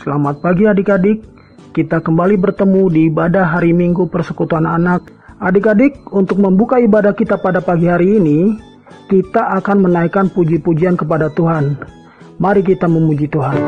Selamat pagi adik-adik, kita kembali bertemu di ibadah hari Minggu Persekutuan Anak. Adik-adik, untuk membuka ibadah kita pada pagi hari ini, kita akan menaikkan puji-pujian kepada Tuhan. Mari kita memuji Tuhan.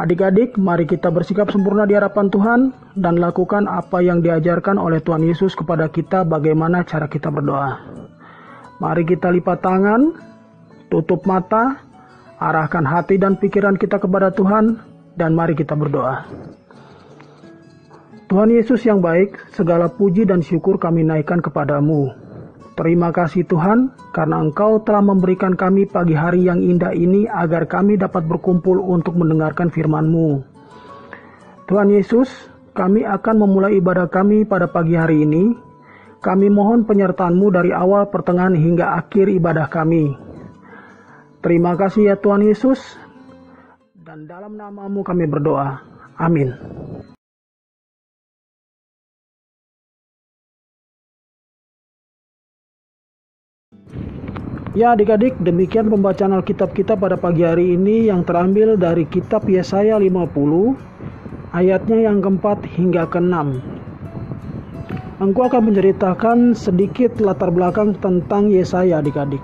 Adik-adik, mari kita bersikap sempurna di hadapan Tuhan dan lakukan apa yang diajarkan oleh Tuhan Yesus kepada kita, bagaimana cara kita berdoa. Mari kita lipat tangan, tutup mata, arahkan hati dan pikiran kita kepada Tuhan, dan mari kita berdoa. Tuhan Yesus yang baik, segala puji dan syukur kami naikkan kepadamu. Terima kasih Tuhan, karena Engkau telah memberikan kami pagi hari yang indah ini agar kami dapat berkumpul untuk mendengarkan firman-Mu. Tuhan Yesus, kami akan memulai ibadah kami pada pagi hari ini. Kami mohon penyertaan-Mu dari awal, pertengahan, hingga akhir ibadah kami. Terima kasih ya Tuhan Yesus, dan dalam nama-Mu kami berdoa. Amin. Ya adik-adik, demikian pembacaan Alkitab kita pada pagi hari ini yang terambil dari kitab Yesaya 50, ayatnya yang keempat hingga keenam. Engkau akan menceritakan sedikit latar belakang tentang Yesaya adik-adik.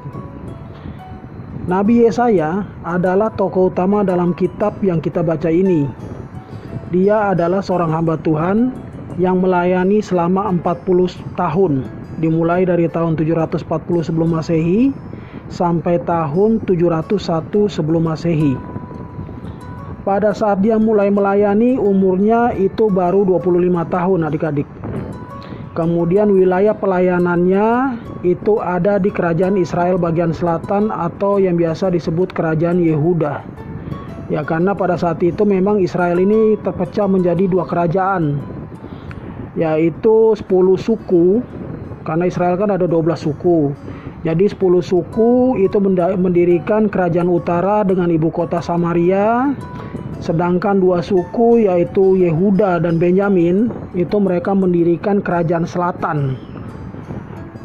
Nabi Yesaya adalah tokoh utama dalam kitab yang kita baca ini. Dia adalah seorang hamba Tuhan yang melayani selama 40 tahun, dimulai dari tahun 740 sebelum Masehi sampai tahun 701 sebelum Masehi. Pada saat dia mulai melayani, umurnya itu baru 25 tahun adik-adik. Kemudian wilayah pelayanannya itu ada di kerajaan Israel bagian selatan atau yang biasa disebut kerajaan Yehuda. Ya, karena pada saat itu memang Israel ini terpecah menjadi dua kerajaan, yaitu 10 suku, karena Israel kan ada 12 suku. Jadi 10 suku itu mendirikan kerajaan utara dengan ibu kota Samaria, sedangkan 2 suku yaitu Yehuda dan Benyamin itu mereka mendirikan kerajaan selatan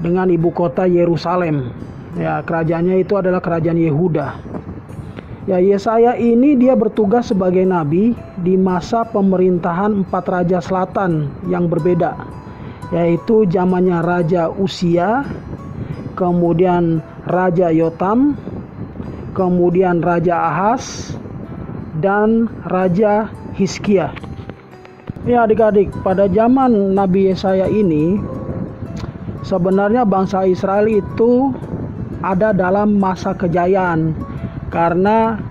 dengan ibu kota Yerusalem. Ya, kerajaannya itu adalah kerajaan Yehuda. Ya, Yesaya ini dia bertugas sebagai nabi di masa pemerintahan 4 raja selatan yang berbeda, yaitu zamannya Raja Usia, kemudian Raja Yotam, kemudian Raja Ahaz, dan Raja Hizkia. Ya adik-adik, pada zaman Nabi Yesaya ini, sebenarnya bangsa Israel itu ada dalam masa kejayaan, karena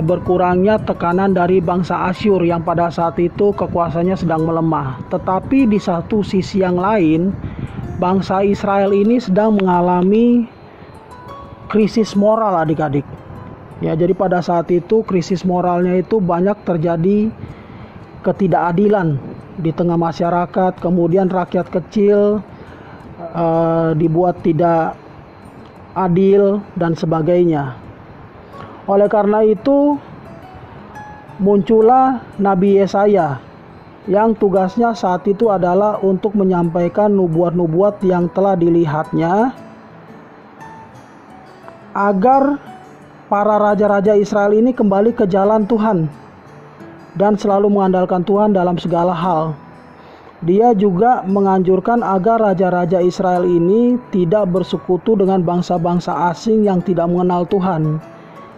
berkurangnya tekanan dari bangsa Asyur yang pada saat itu kekuasaannya sedang melemah. Tetapi di satu sisi yang lain, bangsa Israel ini sedang mengalami krisis moral adik-adik. Ya, jadi pada saat itu krisis moralnya itu banyak terjadi ketidakadilan di tengah masyarakat, kemudian rakyat kecil dibuat tidak adil dan sebagainya. Oleh karena itu muncullah Nabi Yesaya yang tugasnya saat itu adalah untuk menyampaikan nubuat-nubuat yang telah dilihatnya agar para raja-raja Israel ini kembali ke jalan Tuhan dan selalu mengandalkan Tuhan dalam segala hal. Dia juga menganjurkan agar raja-raja Israel ini tidak bersekutu dengan bangsa-bangsa asing yang tidak mengenal Tuhan.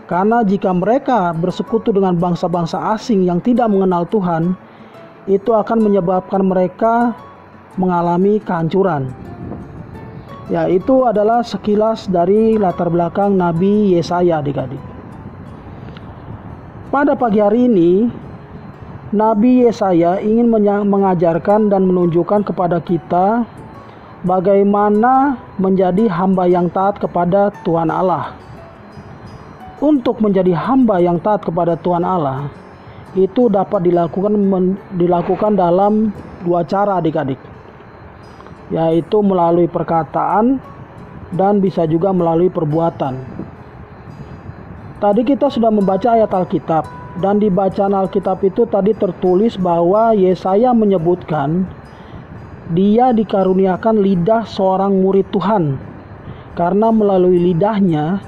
Karena jika mereka bersekutu dengan bangsa-bangsa asing yang tidak mengenal Tuhan, itu akan menyebabkan mereka mengalami kehancuran. Ya, itu adalah sekilas dari latar belakang Nabi Yesaya, adik-adik. Pada pagi hari ini, Nabi Yesaya ingin mengajarkan dan menunjukkan kepada kita bagaimana menjadi hamba yang taat kepada Tuhan Allah. Untuk menjadi hamba yang taat kepada Tuhan Allah, itu dapat dilakukan dalam dua cara, adik-adik, yaitu melalui perkataan dan bisa juga melalui perbuatan. Tadi kita sudah membaca ayat Alkitab, dan di bacaan Alkitab itu tadi tertulis bahwa Yesaya menyebutkan dia dikaruniakan lidah seorang murid Tuhan, karena melalui lidahnya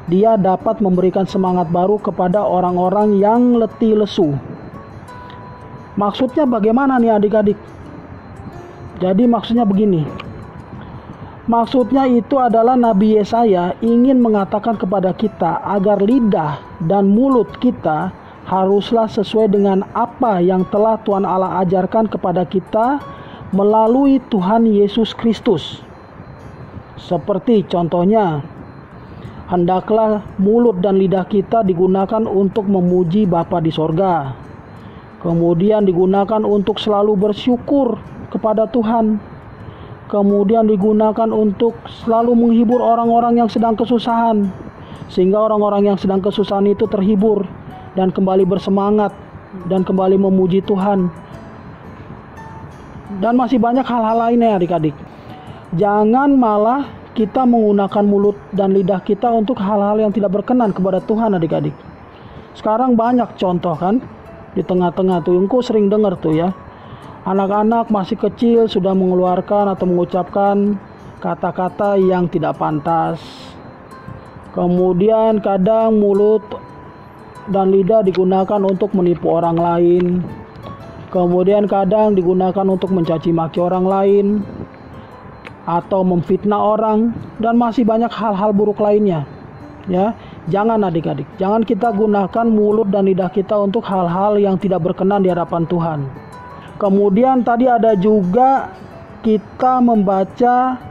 dia dapat memberikan semangat baru kepada orang-orang yang letih lesu. Maksudnya bagaimana nih adik-adik? Jadi maksudnya begini. Maksudnya itu adalah Nabi Yesaya ingin mengatakan kepada kita agar lidah dan mulut kita haruslah sesuai dengan apa yang telah Tuhan Allah ajarkan kepada kita melalui Tuhan Yesus Kristus. Seperti contohnya, hendaklah mulut dan lidah kita digunakan untuk memuji Bapa di sorga. Kemudian digunakan untuk selalu bersyukur kepada Tuhan. Kemudian digunakan untuk selalu menghibur orang-orang yang sedang kesusahan, sehingga orang-orang yang sedang kesusahan itu terhibur dan kembali bersemangat dan kembali memuji Tuhan. Dan masih banyak hal-hal lainnya, adik-adik. Jangan malah kita menggunakan mulut dan lidah kita untuk hal-hal yang tidak berkenan kepada Tuhan, adik-adik. Sekarang banyak contoh kan di tengah-tengah tuh, engkau sering dengar tuh ya, anak-anak masih kecil sudah mengeluarkan atau mengucapkan kata-kata yang tidak pantas. Kemudian kadang mulut dan lidah digunakan untuk menipu orang lain. Kemudian kadang digunakan untuk mencaci maki orang lain atau memfitnah orang, dan masih banyak hal-hal buruk lainnya. Ya, jangan adik-adik, jangan kita gunakan mulut dan lidah kita untuk hal-hal yang tidak berkenan di hadapan Tuhan. Kemudian tadi ada juga kita membaca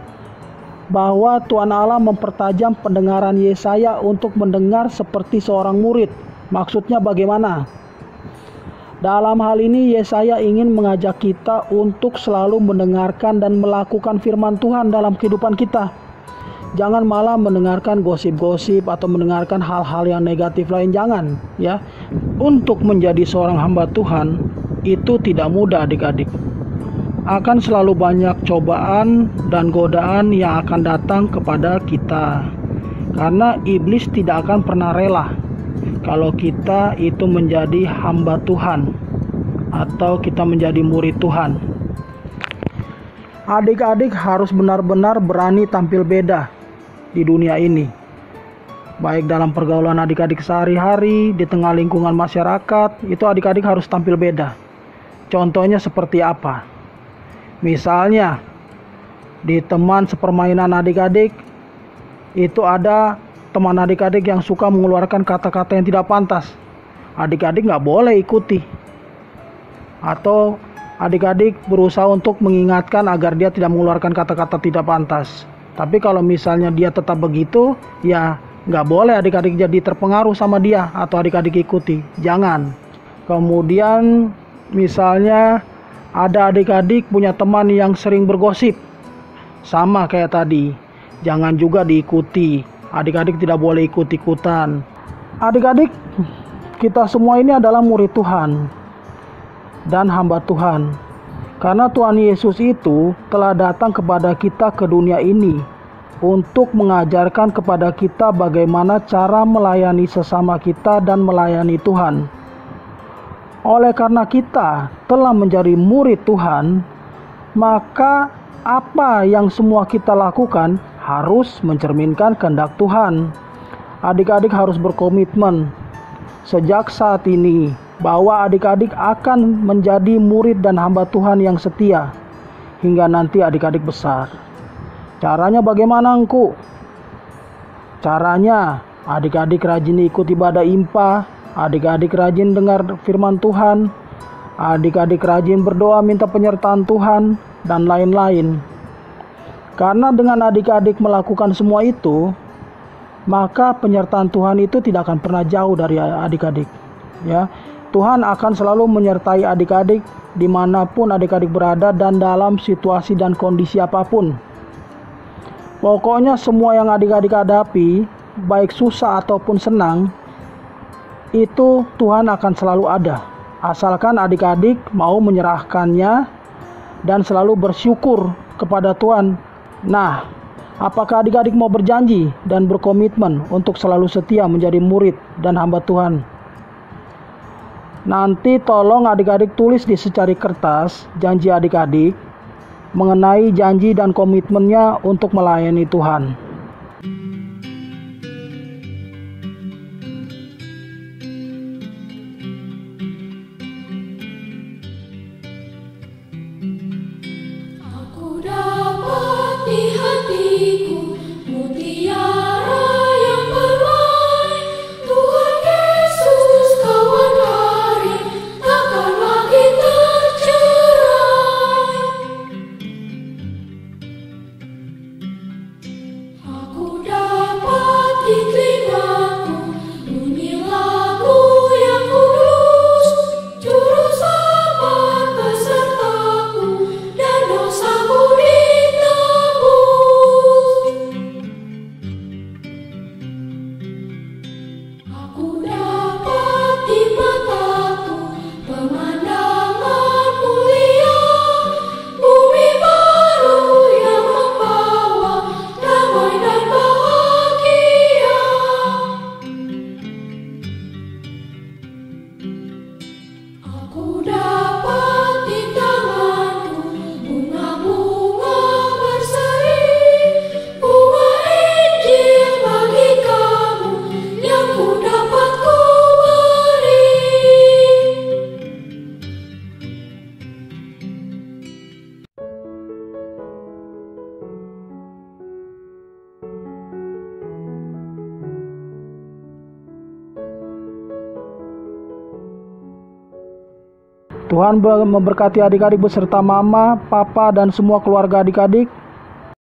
bahwa Tuhan Allah mempertajam pendengaran Yesaya untuk mendengar seperti seorang murid. Maksudnya bagaimana? Dalam hal ini Yesaya ingin mengajak kita untuk selalu mendengarkan dan melakukan firman Tuhan dalam kehidupan kita. Jangan malah mendengarkan gosip-gosip atau mendengarkan hal-hal yang negatif lain, jangan ya. Untuk menjadi seorang hamba Tuhan itu tidak mudah, adik-adik. Akan selalu banyak cobaan dan godaan yang akan datang kepada kita. Karena iblis tidak akan pernah rela kalau kita itu menjadi hamba Tuhan atau kita menjadi murid Tuhan. Adik-adik harus benar-benar berani tampil beda di dunia ini. Baik dalam pergaulan adik-adik sehari-hari, di tengah lingkungan masyarakat, itu adik-adik harus tampil beda. Contohnya seperti apa? Misalnya di teman sepermainan adik-adik, itu ada teman adik-adik yang suka mengeluarkan kata-kata yang tidak pantas. Adik-adik nggak boleh ikuti. Atau adik-adik berusaha untuk mengingatkan agar dia tidak mengeluarkan kata-kata tidak pantas. Tapi kalau misalnya dia tetap begitu, ya nggak boleh adik-adik jadi terpengaruh sama dia atau adik-adik ikuti. Jangan. Kemudian misalnya ada adik-adik punya teman yang sering bergosip. Sama kayak tadi. Jangan juga diikuti. Adik-adik tidak boleh ikut-ikutan. Adik-adik, kita semua ini adalah murid Tuhan dan hamba Tuhan. Karena Tuhan Yesus itu telah datang kepada kita ke dunia ini untuk mengajarkan kepada kita bagaimana cara melayani sesama kita dan melayani Tuhan. Oleh karena kita telah menjadi murid Tuhan, maka apa yang semua kita lakukan harus mencerminkan kehendak Tuhan. Adik-adik harus berkomitmen sejak saat ini bahwa adik-adik akan menjadi murid dan hamba Tuhan yang setia hingga nanti adik-adik besar. Caranya bagaimana engku? Caranya adik-adik rajin ikut ibadah IMPA, adik-adik rajin dengar firman Tuhan, adik-adik rajin berdoa minta penyertaan Tuhan, dan lain-lain. Karena dengan adik-adik melakukan semua itu, maka penyertaan Tuhan itu tidak akan pernah jauh dari adik-adik. Ya, Tuhan akan selalu menyertai adik-adik dimanapun adik-adik berada dan dalam situasi dan kondisi apapun. Pokoknya semua yang adik-adik hadapi, baik susah ataupun senang, itu Tuhan akan selalu ada. Asalkan adik-adik mau menyerahkannya dan selalu bersyukur kepada Tuhan. Nah, apakah adik-adik mau berjanji dan berkomitmen untuk selalu setia menjadi murid dan hamba Tuhan? Nanti tolong adik-adik tulis di secari kertas janji adik-adik mengenai janji dan komitmennya untuk melayani Tuhan. Aku dapat di hatiku mutiara yang permai, Tuhan Yesus kawan hari takkan lagi tercerai. Aku dapat di telingaku bunyi lagu yang kudus, Juru Selamat besertaku dan dosaku ditebus. Aku dapat di mataku pemandangan mulia, bumi baru yang membawa damai dan bahagia. Aku dapat di tanganku bunga-bunga berseri, bunga Injil bagi kamu yang ku dapat ku beri. Tuhan memberkati adik-adik beserta mama, papa, dan semua keluarga adik-adik.